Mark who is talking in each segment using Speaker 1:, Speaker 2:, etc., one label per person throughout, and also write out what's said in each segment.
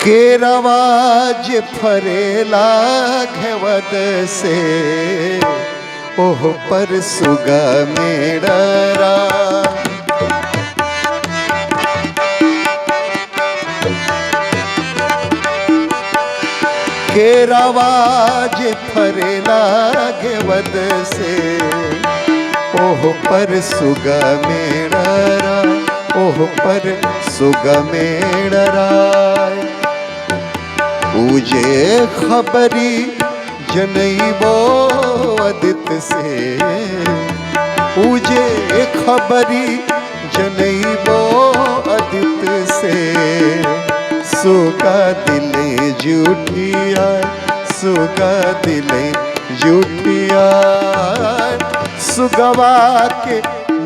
Speaker 1: केरवाज फरेला घेवद से ओह पर सुगा मेडरा केरवाज फरेला घेवद से ओह पर सुगा मेडरा ओह पर सुगा मेडरा पूजे खबरी जनईबो अदित से पूजे खबरी जनईबो अदित से सुगा दिले जूठिया सुगा दिले जूठिया सुगवा के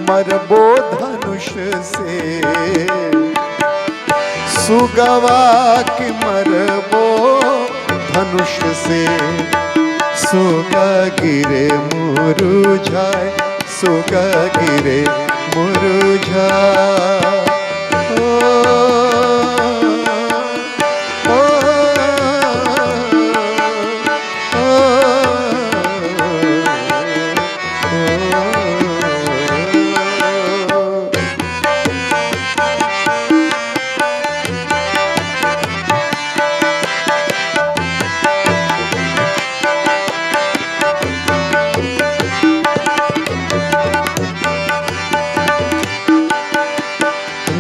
Speaker 1: मरबो धनुष से सुगवा के मरबो धनुष से सुगा गिरे मुरुझाए सुगा गिरे मुरुझाए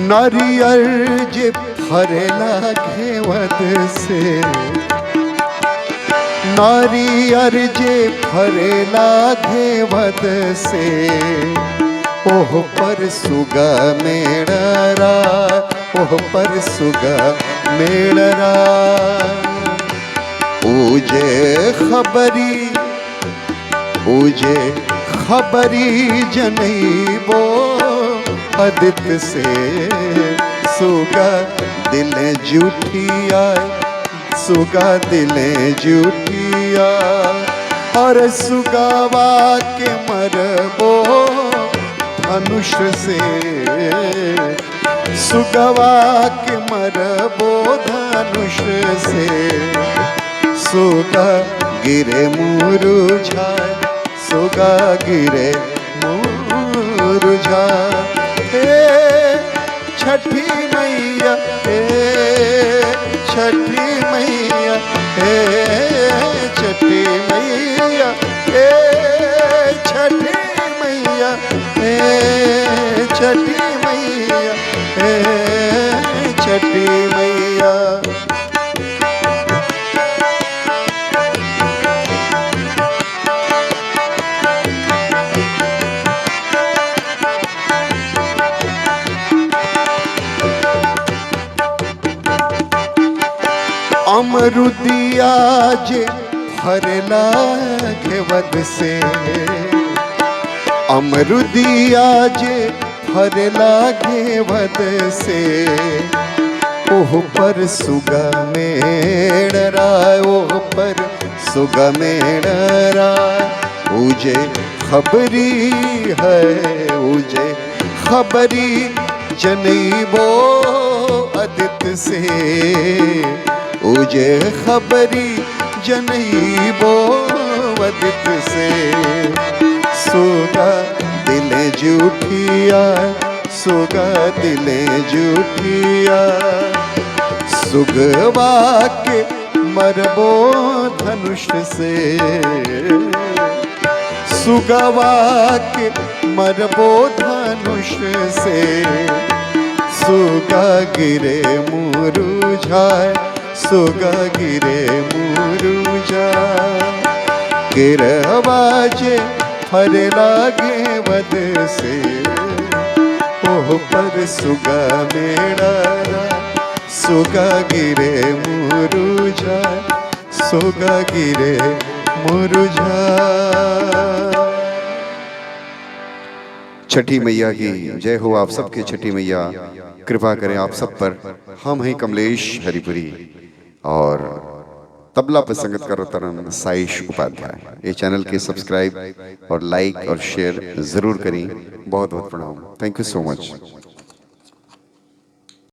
Speaker 1: नारियल जे फरेला घेवद से नारियल जे फरेला घेवद से ओह पर सुगा मेडरा ओह पर सुगा मेडरा पूजे खबरी जनईबो अदित से सुगा दिले जूठिया सुगा दिले जूठिया और सुगावा के मरबो धनुष से सुगवा के मरबो धनुष से सुगा गिरे मुरुझाए सुगा गिरे मुरुझाए छठी मैया छठी मैया छठी मैया छठी मैया छठी मैया छठी मैया अमरुदिया जे फरेला घेवद से अमरुदिया जे फरेला घेवद से ओह पर सुगा मेडरा ओह पर सुगा मेडरा उजे खबरी है उजे खबरी जनईबो अदित से उजे खबरी जनईबो अदित से सुगा दिले जूठिया सुगा दिले जूठिया सुगवा के मरबो धनुष से सुगवा के मरबो धनुष से सुगा गिरे मुरुझाए सुगा गिरे मुरुझाए केरवाजे फरेला घेवद से ओह पर सुगा मेडरा सुगा गिरे मुरुझाए सुगा गिरे मुरुझाए।
Speaker 2: छठी मैया की जय हो। आप सबके छठी मैया कृपा करें आप सब पर। हम हैं कमलेश हरिपुरी और तबला पर संगत कर तरन साइश उपाध्याय। ये चैनल के सब्सक्राइब और लाइक और शेयर जरूर करें। बहुत बहुत प्रणाम। Thank you so much.